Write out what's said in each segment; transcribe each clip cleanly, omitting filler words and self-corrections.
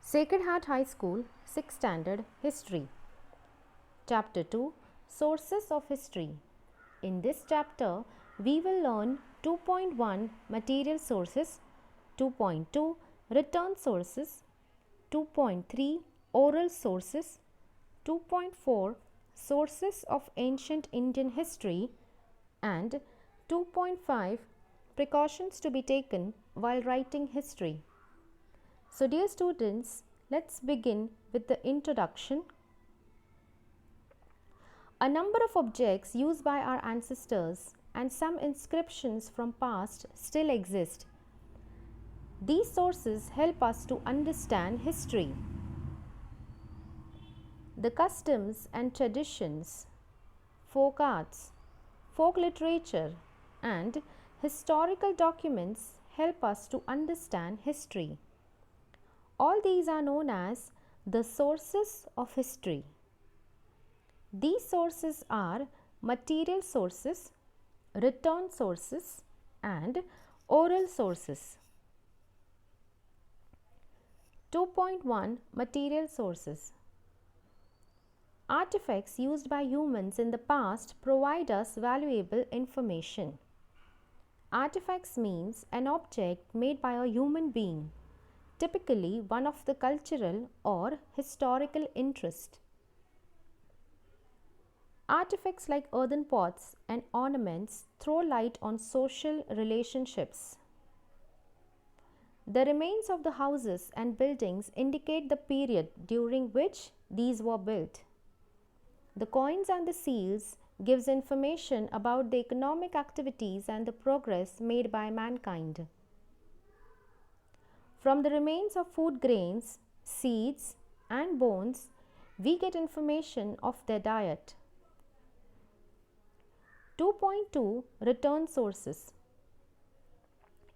Sacred Heart High School, 6th Standard History. Chapter 2, Sources of History. In this chapter, we will learn 2.1 Material Sources, 2.2 Return Sources, 2.3 Oral Sources, 2.4 Sources of Ancient Indian History, and 2.5 Precautions to be taken while writing history. So dear students, let's begin with the introduction. A number of objects used by our ancestors and some inscriptions from past still exist. These sources help us to understand history. The customs and traditions, folk arts, folk literature, and historical documents help us to understand history. All these are known as the sources of history. These sources are material sources, return sources, and oral sources. 2.1 Material sources. Artifacts used by humans in the past provide us valuable information. Artifacts means an object made by a human being, typically one of the cultural or historical interest. Artifacts like earthen pots and ornaments throw light on social relationships. The remains of the houses and buildings indicate the period during which these were built. The coins and the seals gives information about the economic activities and the progress made by mankind. From the remains of food grains, seeds, and bones, we get information of their diet. 2.2 Return sources.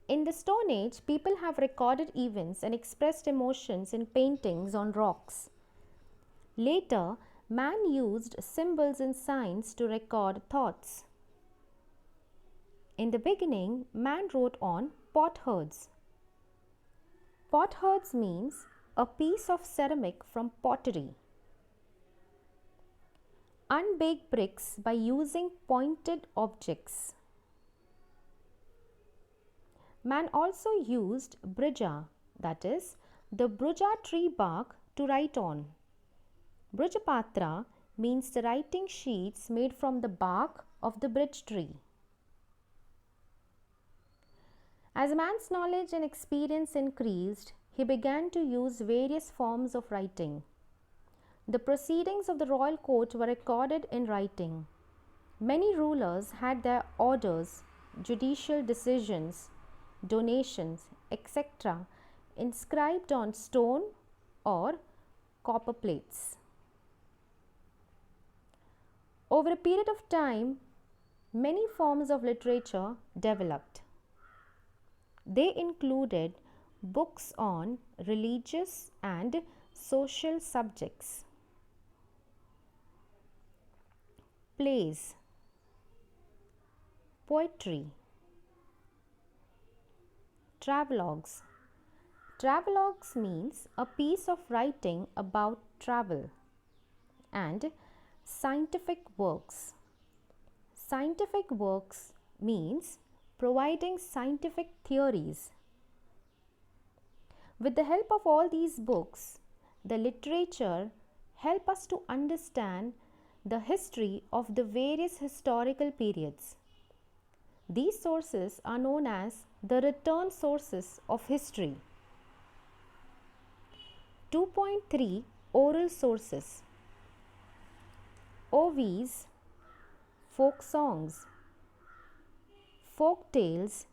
In the Stone Age, people have recorded events and expressed emotions in paintings on rocks. Later, man used symbols and signs to record thoughts. In the beginning, man wrote on potsherds. Potsherds means a piece of ceramic from pottery. Unbaked bricks by using pointed objects. Man also used brija, that is, the bruja tree bark, to write on. Brujapatra means the writing sheets made from the bark of the bridge tree. As man's knowledge and experience increased, he began to use various forms of writing. The proceedings of the royal court were recorded in writing. Many rulers had their orders, judicial decisions, donations, etc. inscribed on stone or copper plates. Over a period of time, many forms of literature developed. They included books on religious and social subjects, plays, poetry, travelogues. Travelogues means a piece of writing about travel, and scientific works. Scientific works means providing scientific theories. With the help of all these books, the literature help us to understand the history of the various historical periods. These sources are known as the return sources of history. 2.3 Oral sources. OVs, folk songs, folk tales,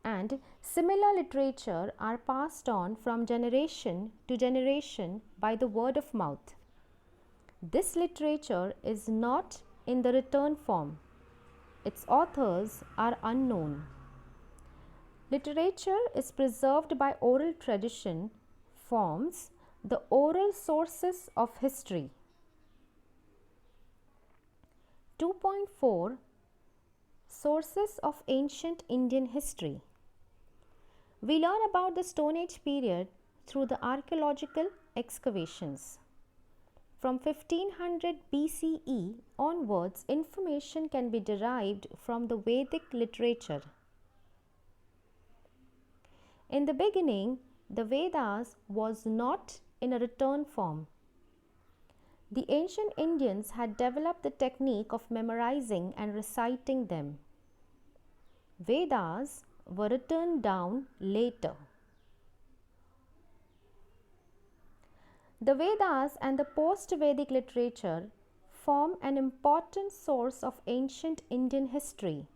and similar literature are passed on from generation to generation by the word of mouth. This literature is not in the written form. Its authors are unknown. Literature is preserved by oral tradition, forms the oral sources of history. 2.4 Sources of Ancient Indian History. We learn about the Stone Age period through the archaeological excavations. From 1500 BCE onwards, information can be derived from the Vedic literature. In the beginning, the Vedas was not in a written form. The ancient Indians had developed the technique of memorizing and reciting them. Vedas were written down later. The Vedas and the post-Vedic literature form an important source of ancient Indian history.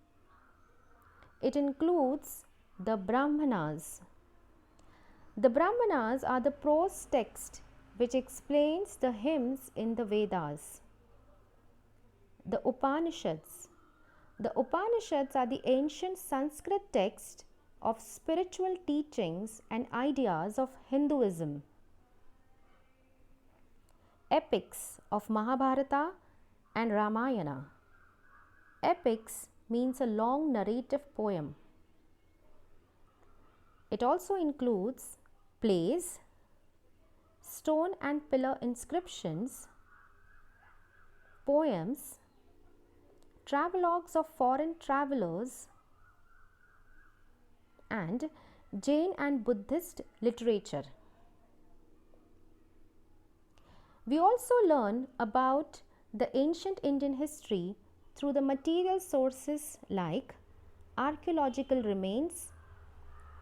It includes the Brahmanas. The Brahmanas are the prose text which explains the hymns in the Vedas. The Upanishads. The Upanishads are the ancient Sanskrit text of spiritual teachings and ideas of Hinduism. Epics of Mahabharata and Ramayana. Epics means a long narrative poem. It also includes plays, stone and pillar inscriptions, poems, travelogues of foreign travelers, and Jain and Buddhist literature. We also learn about the ancient Indian history through the material sources like archaeological remains,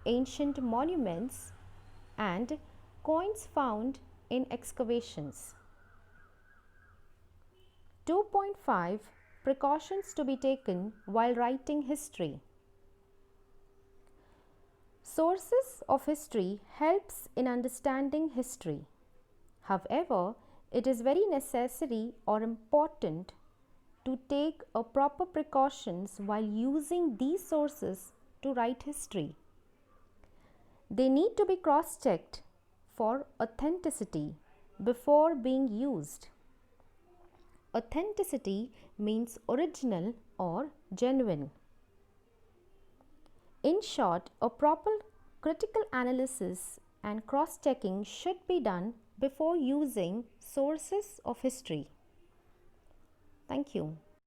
ancient monuments, and coins found in excavations. 2.5 Precautions to be taken while writing history. Sources of history helps in understanding history. However, it is very necessary or important to take a proper precautions while using these sources to write history. They need to be cross-checked for authenticity before being used. Authenticity means original or genuine. In short, a proper critical analysis and cross-checking should be done before using sources of history. Thank you.